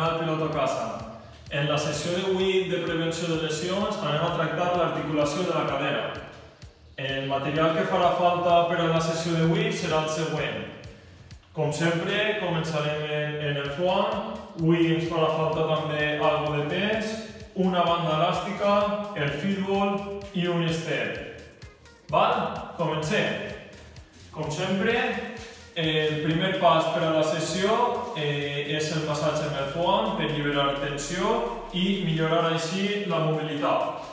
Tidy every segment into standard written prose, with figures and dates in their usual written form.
del pilot a casa. En la sessió d'avui de prevenció de lesions anem a tractar l'articulació de la cadera. El material que farà falta per a la sessió d'avui serà el següent. Com sempre, començarem en el foam. Avui ens farà falta també algo de pes, una banda elàstica, el fitball i un estep. Val? Comencem. Com sempre, el primer pas per a la sessió és el massatge amb el foam per alliberar tensió i millorar així la mobilitat.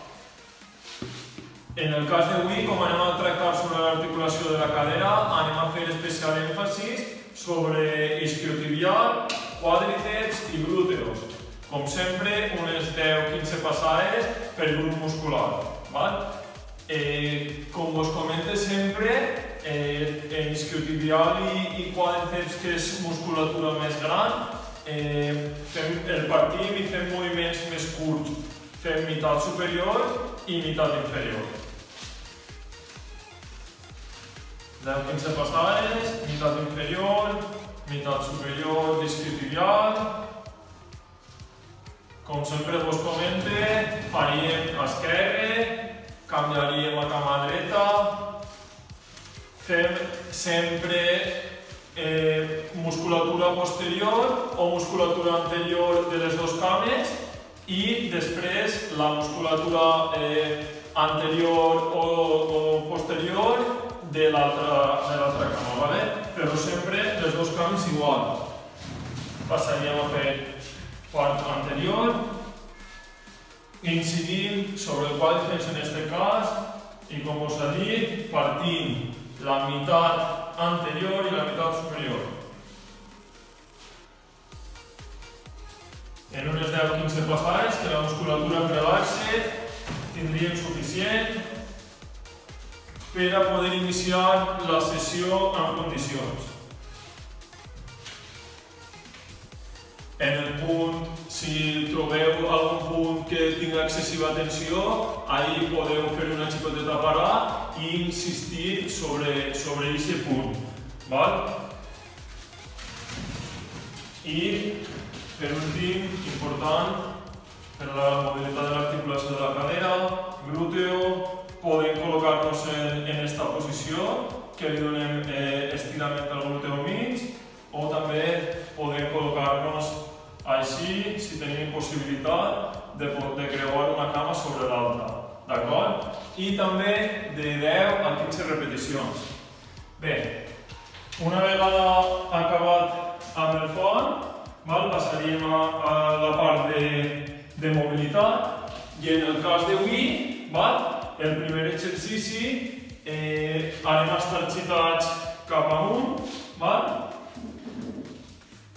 En el cas d'avui, com anem a tractar sobre l'articulació de la cadera, anem a fer especial èmfasis sobre isquiotibial, quàdriceps i glúteos. Com sempre, unes 10-15 passades per grup muscular. Com us comento sempre, en isquiotibial i quàdriceps, que és musculatura més gran, el partim i fem moviments més curts. Fem meitat superior i meitat inferior. 10-15 passades, meitat inferior, meitat superior d'isquiotibial. Com sempre vos comento, faríem esquerre, canviaríem a cama dreta, fem sempre musculatura posterior o musculatura anterior de les dues cames i després la musculatura anterior o posterior de l'altra cama, però sempre les dues cames igual. Passaríem a fer part anterior, incidint sobre el quàdriceps en aquest cas, i com us he dit, partint la meitat anterior i la meitat superior. En unes 10-15 passades, que la musculatura es relaxe, tindríem suficient per a poder iniciar la sessió en condicions. En el punt, si trobeu algun punt que tingui excessiva tensió, ahí podeu fer una xicoteta parar i insistir sobre aquest punt. I, per últim, important, per a la mobilitat de l'articulació de la cadera, glúteo, podem col·locar-nos en aquesta posició, que li donem estirament al glúteo mig, o també podem col·locar-nos així, si tenim possibilitat, de creuar una cama sobre l'altra. D'acord? I també de 10 a 15 repeticions. Bé, una vegada acabat amb el foam, passaríem a la part de mobilitat, i en el cas d'avui, el primer exercici anem a estar gitats cap amunt,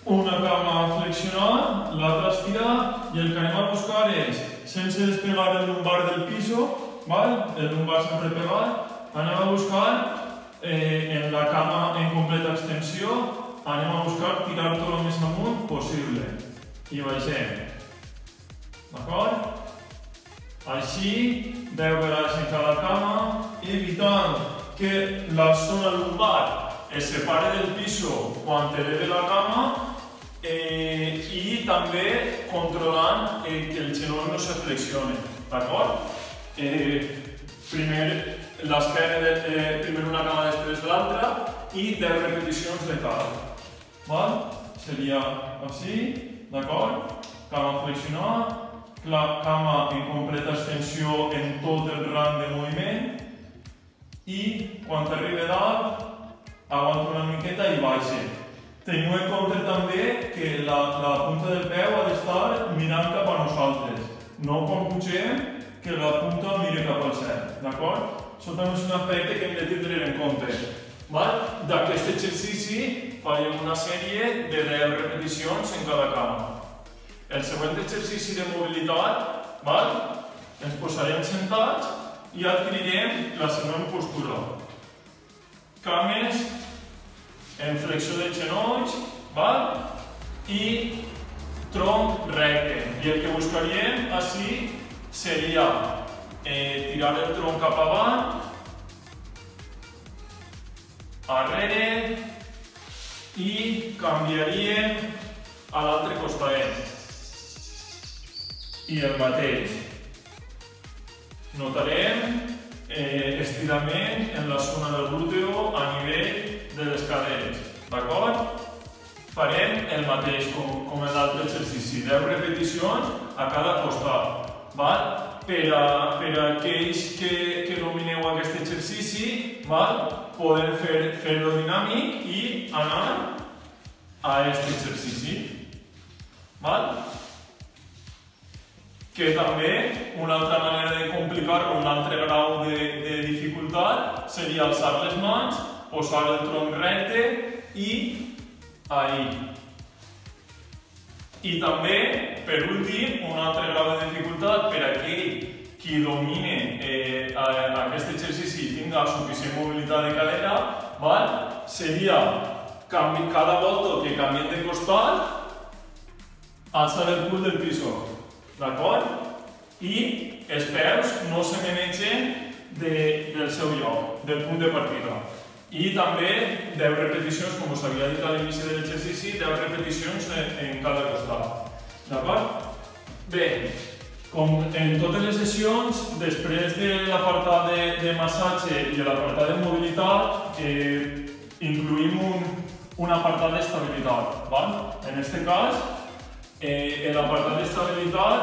una cama flexionada, l'altra estirar, i el que anem a buscar és, sense despegar el lumbar del piso, el lumbar sempre pegat, anem a buscar en la cama en completa extensió, anem a buscar tirar tot el més amunt possible. I baixem. D'acord? Així, 10 vegades en cada cama, evitant que la zona lumbar es separe del piso quan eleve la cama i també controlant que el genoll no se flexione. D'acord? Primer l'esquena, primer una cama després de l'altra i 10 repeticions de cada. Seria així, d'acord? Cama flexionada, la cama en completa extensió en tot el rang de moviment i quan arribi dalt aguanta una miqueta i baixa. Teniu en compte també que la punta del peu ha d'estar mirant cap a nosaltres. No quan pugem que la punta miri cap al cel. D'acord? Això també és un aspecte que hem de tindre en compte. D'aquest exercici farem una sèrie de 10 repeticions en cada cama. El següent exercici de mobilitat, ens posarem sentats i adquirirem la següent postura. Cames en flexió de genolls i tronc recte. I el que buscaríem així seria tirar el tronc cap avant, arrere i canviaríem a l'altre costadet. i el mateix. Notarem estirament en la zona del glúteo a nivell de les cadenes, d'acord? Farem el mateix com en l'altre exercici, 10 repeticions a cada costat. Per a aquells que domineu aquest exercici, podem fer-lo dinàmic i anar a aquest exercici. Que també, una altra manera de complicar-lo, un altre grau de dificultat, seria alçar les mans, posar el tronc recte i ahí. I també, per últim, un altre grau de dificultat per a aquell qui domine aquest exercici i tinga suficient mobilitat de cadera, seria cada volta que canviem de costat, alçar el cul del piso, d'acord? I els peus no se menegen del seu lloc, del punt de partida. I també 10 repeticions, com us havia dit a l'inici de l'exercici, 10 repeticions en cada costat. D'acord? Bé, com en totes les sessions, després de l'apartat de massatge i l'apartat de mobilitat, incluïm un apartat d'estabilitat. En aquest cas, l'apartat d'estabilitat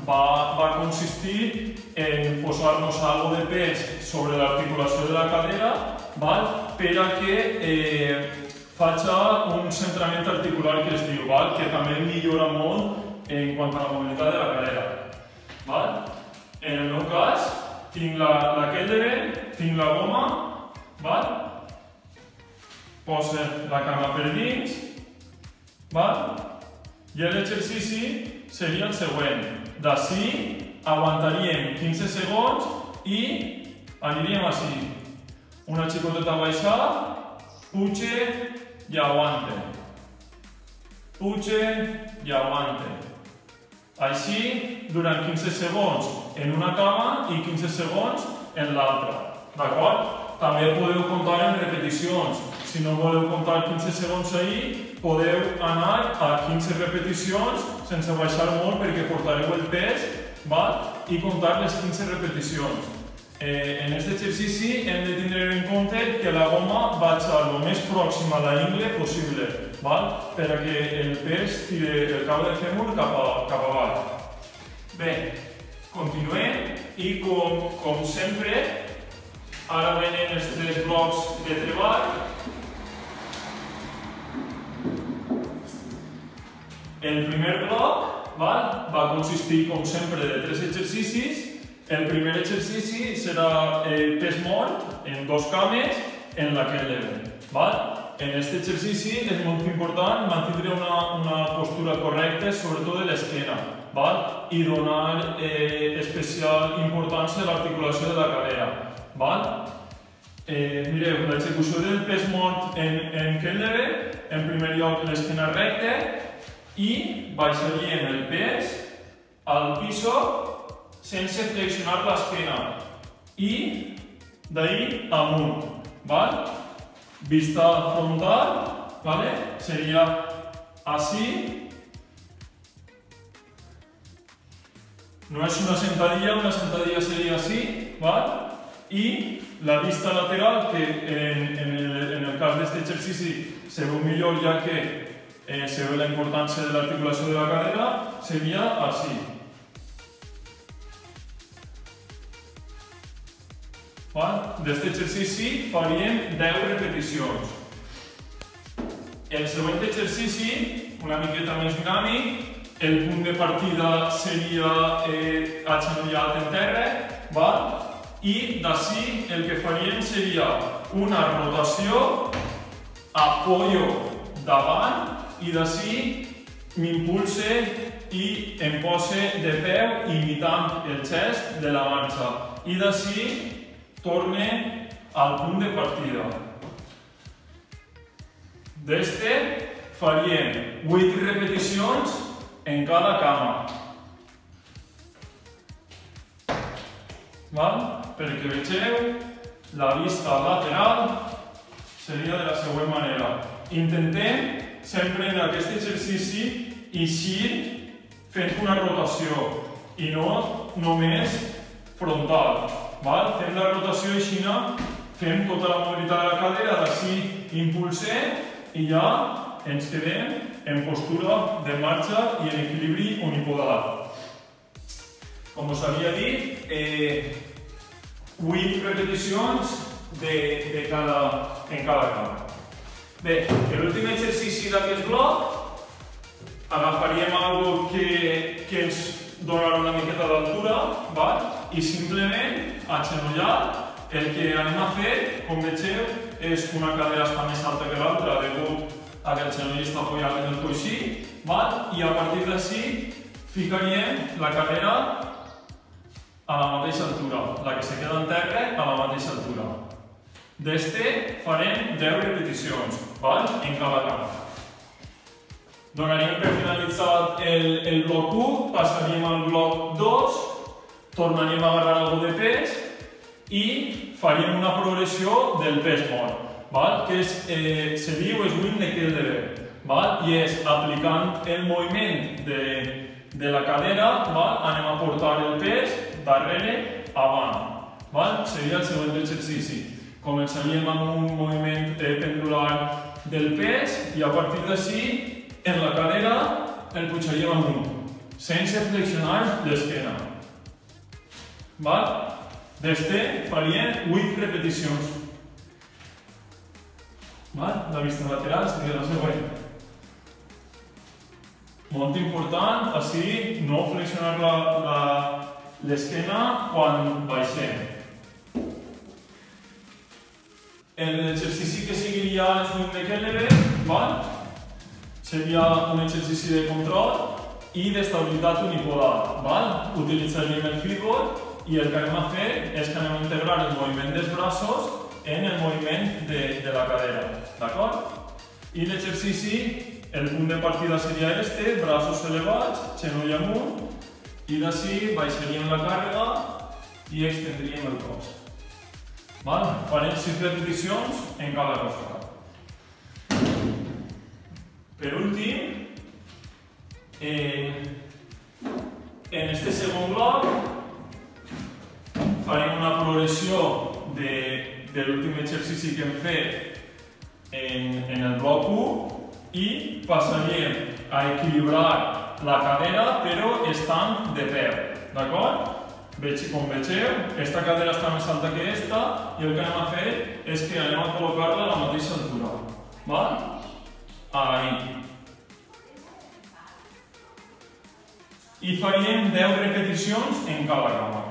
va consistir en posar-nos algo de pes sobre l'articulació de la cadera per a que faci un centrament articular que es diu, que també millora molt en quant a la mobilitat de la cadera. En el meu cas, tinc la kettlebell, tinc la goma, poso la cama per dins, i l'exercici seria el següent. D'ací aguantaríem 15 segons i aniríem així. Una xicoteta baixada, puge i aguante. Puge i aguante. Així, durant 15 segons en una cama i 15 segons en l'altra. D'acord? També podeu comptar en repeticions. Si no voleu comptar 15 segons ahir, podeu anar a 15 repeticions sense baixar molt perquè portareu el pes i comptar les 15 repeticions. En aquest exercici hem de tindre en compte que la goma vagi el més pròxim a la ingle possible per a que el pes tiri el cabo de fèmur cap avall. Bé, continuem i com sempre, ara venen els 3 blocs de treball. El primer bloc va consistir, com sempre, de 3 exercicis. El primer exercici serà pes mort en 2 cames en la kettlebell. En aquest exercici és molt important mantenir una postura correcta, sobretot de l'esquena, i donar especial importància a l'articulació de la cadera. Mireu, l'execució del pes mort en kettlebell, en primer lloc l'esquena recta, i baixaríem el pes al piso sense flexionar l'esquena i d'ahí amunt. Vista frontal seria així. No és una sentadilla seria així. I la vista lateral, que en el cas d'aquest exercici se veu millor ja que se veu la importància de l'articulació de la cadera, seria així. D'aquest exercici faríem 10 repeticions. El següent exercici, una miqueta més dinàmic, el punt de partida seria agenollat en terra, i d'ací el que faríem seria una rotació, apoyo davant, i d'ací m'impulse i em pose de peu imitant el gest de la marxa. I d'ací torne al punt de partida. D'este faríem 8 repeticions en cada cama. Perquè vegeu, la vista lateral seria de la següent manera. Intentem sempre en aquest exercici eixir fent una rotació i no només frontal. Fem la rotació així, fem tota la mobilitat de la cadera, d'ací impulsem i ja ens quedem en postura de marxa i en equilibri unipodal. Com us havia dit, 8 repeticions en cada camp. Bé, l'últim exercici d'aquest bloc agafaríem alguna que ens donarà una miqueta d'altura i simplement agenollat el que anem a fer, com vegeu, és una cadera està més alta que l'altra degut a que el genoll està apoyat en el coixí i a partir d'ací ficaríem la cadera a la mateixa altura, la que se queda en terra a la mateixa altura. D'este farem 10 repeticions en cada camp. Donaríem per finalitzat el bloc 1, passaríem al bloc 2, tornaríem a agarrar algo de pes i faríem una progressió del pes mort, que se diu swing de kettlebell, i és aplicant el moviment de la cadera, anem a portar el pes darrere avant. Seria el següent exercici. Començaríem amb un moviment pendular del pes i a partir d'ací en la cadera el pujaríem amunt, sense flexionar l'esquena. D'este faríem 8 repeticions. La vista lateral seria la següent. Molt important, així no flexionar l'esquena quan baixem. L'exercici que seguiria és un de kettlebell, seria un exercici de control i d'estabilitat unipodal. Utilitzaríem el feedboard i el que anem a fer és que anem a integrar el moviment dels braços en el moviment de la cadera. I l'exercici, el punt de partida seria este, braços elevats, genoll amunt, i d'ací baixaríem la càrrega i extendríem el cos. Farem 6 repeticions en cada costat. Per últim, en este segon bloc farem una progressió de l'últim exercici que hem fet en el bloc 1 i passaríem a equilibrar la cadera però estant de peu. Com vegeu, aquesta cadera està més alta que aquesta i el que anem a fer és que anem a col·locar-la a la mateixa altura. Ahí. I faríem 10 repeticions en cada cama.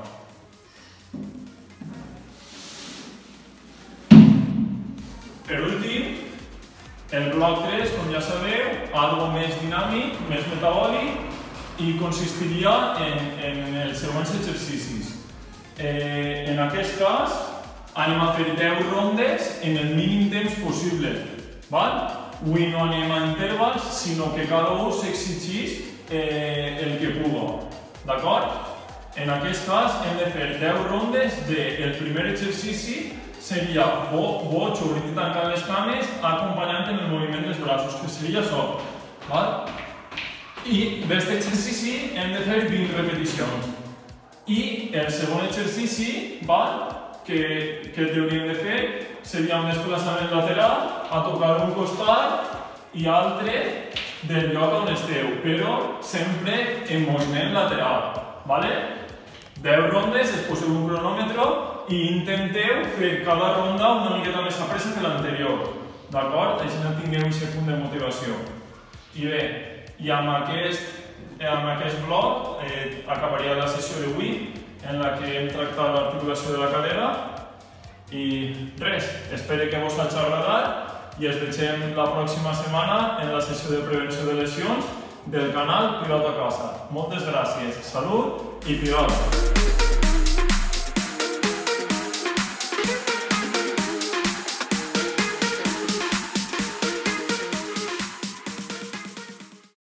Per últim, el bloc 3, com ja sabeu, algo més dinàmic, més metabòlic, i consistiria en els següents exercicis. En aquest cas, anem a fer 10 rondes en el mínim temps possible. Avui no anem a intervals, sinó que cada un s'exigeix el que puga. En aquest cas, hem de fer 10 rondes del primer exercici, seria boig, obrir i tancar les cames, acompanyant en el moviment dels braços, que seria això. I d'aquest exercici hem de fer 20 repeticions. I el segon exercici que hauríem de fer seria un desplaçament lateral a tocar un costat i altre del lloc on esteu, però sempre en moviment lateral. 10 rondes, es poseu un cronòmetre i intenteu fer cada ronda una miqueta més apressa que l'anterior. Així no tingueu aquest punt de motivació. I bé, i amb aquest bloc acabaria la sessió d'avui en la que hem tractat l'articulació de la cadera i res, espero que vos hagi agradat i ens veiem la pròxima setmana en la sessió de prevenció de lesions del canal Pilot a Casa. Moltes gràcies, salut i pilot!